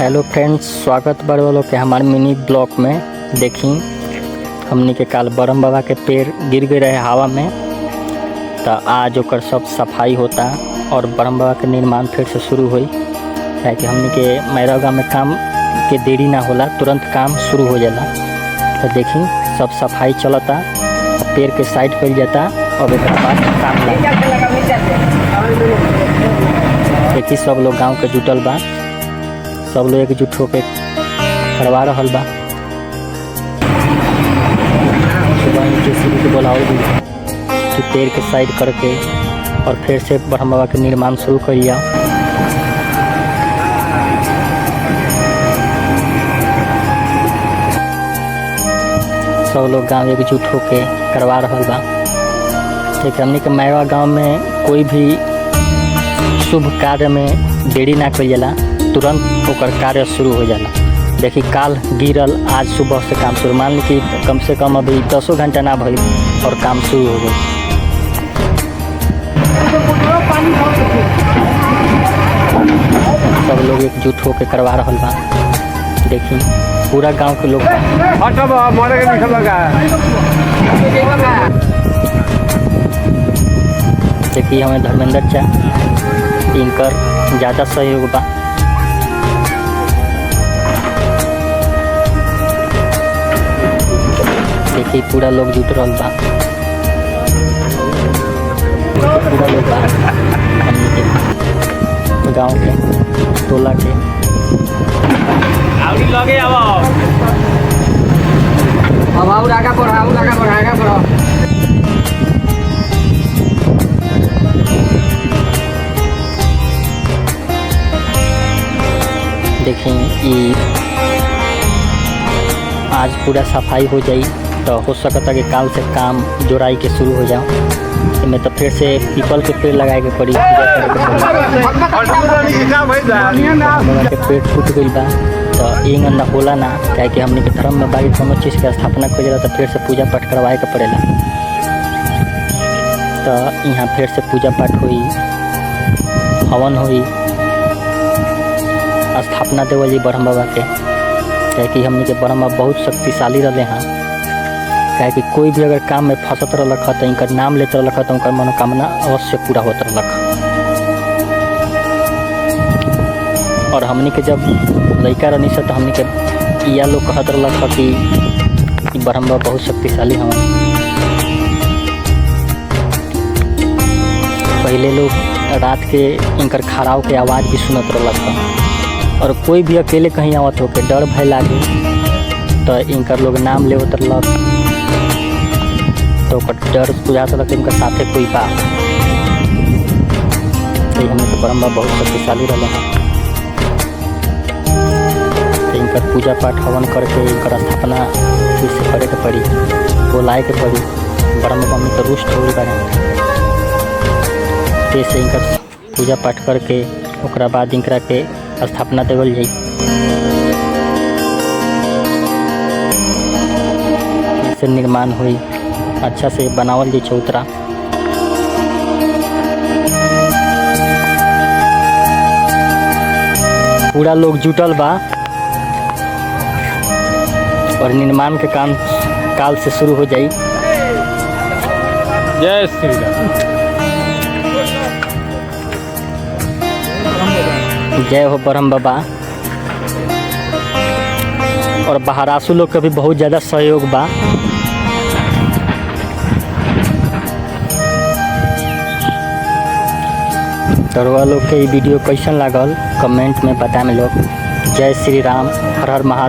Hello friends, स्वागत बड़ वालों के हमारे मिनी ब्लॉक में। देखी हमनी के काल ब्रह्म बाबा के पेड़ गिर गए रहे हवा में, तो आज ओकर सब सफाई होता और ब्रह्म बाबा के निर्माण फिर से शुरू हुई। ताकि हमनी के मैरवा में काम के देरी ना होला, तुरंत काम शुरू हो जाला। तो देखी सब सफाई चलता, पेड़ के साइड कर जाता और एक बाद काम लगा। देखी सब लोग गांव के जुटल बा, सब लोग एकजुट होकर करवा रहा बा। सुबह जेसीबी के बुलाओ भी कि पेड़ के साइड करके और फिर से ब्रह्म बाबा के निर्माण शुरू करिए। सब लोग गांव एकजुट होकर करवा रहा बा। ठीक है, हमने के मैरवा गांव में कोई भी शुभ कार्य में देरी ना कल जाला, तुरंत ओकर कार्य शुरू हो जाला। देखी काल गिरल, आज सुबह से काम शुरू। मान ली कि कम से कम अभी 10 घंटा ना भइल और काम शुरू हो गई। सब लोग एकजुट होकर करवा रहा बा। देखी पूरा गांव के लोग देखिए हमें धर्मेंद्र चा इनकर ज़्यादा सहयोग बा। देखिए पूरा लोग जुट रहा बा, पूरा लोग गाँव के टोला के लगे अब आगा बढ़ा। देखें ये आज पूरा सफाई हो जाई तो हो सकता कि काल से काम जोड़ाई के शुरू हो जाओ। इनमें तो फिर से पीपल के पेड़ लगाए के पड़ी, के पेड़ फूट गई बा तो इंग न होला ना। क्या कि हमने के धर्म में बाकी दोनों चीज़ के स्थापना कर जाला तो फिर से पूजा पाठ करवाए के पड़ेला। तो यहाँ फिर से पूजा पाठ हुई, हवन हुई, स्थापना देवल जी ब्रह्म बाबा के। क्या कि हमने के ब्रह्म बाबा बहुत शक्तिशाली रहे हैं। क्या कि कोई भी अगर काम में फंसत रख तो इनका नाम लेते रख तो उनका मनोकामना अवश्य पूरा होता रख। और हमने के जब लड़का रहनी से तो हमने के या लोग कहत रख कि ब्रह्म बाबा बहुत शक्तिशाली हैं। पहले लोग रात के इनकर खड़ाव के आवाज़ भी सुनत रख, और कोई भी अकेले कहीं आवत हो के डर भय लागे तो इनकर लोग नाम लेवत रहलक तो डर बुझात रहलक इनका साथे कोई बा। तो हमें तो ब्रह्म बाबा बहुत शक्तिशाली रहे हैं। तो इनकर पूजा पाठ हवन करके इनकर स्थापना फिर से करे के पड़ी, बोलाए के पड़ी। ब्रह्म बाबा में तो रुष्ट हो गए, जैसे इनकर पूजा पाठ करके ओकरा बाद इनकरा के स्थापना देवल जाई। से निर्माण हुई, अच्छा से बनावल जाई चौतरा। पूरा लोग जुटल बा और निर्माण के काम काल से शुरू हो जाई। जय श्री राम। जय हो ब्रह्म बाबा। और बहरासु लोग का भी बहुत ज़्यादा सहयोग बा। तरुआ लोग के वीडियो कैसन लागल कमेंट में बताएं लोग। जय श्री राम, हर हर महादेव।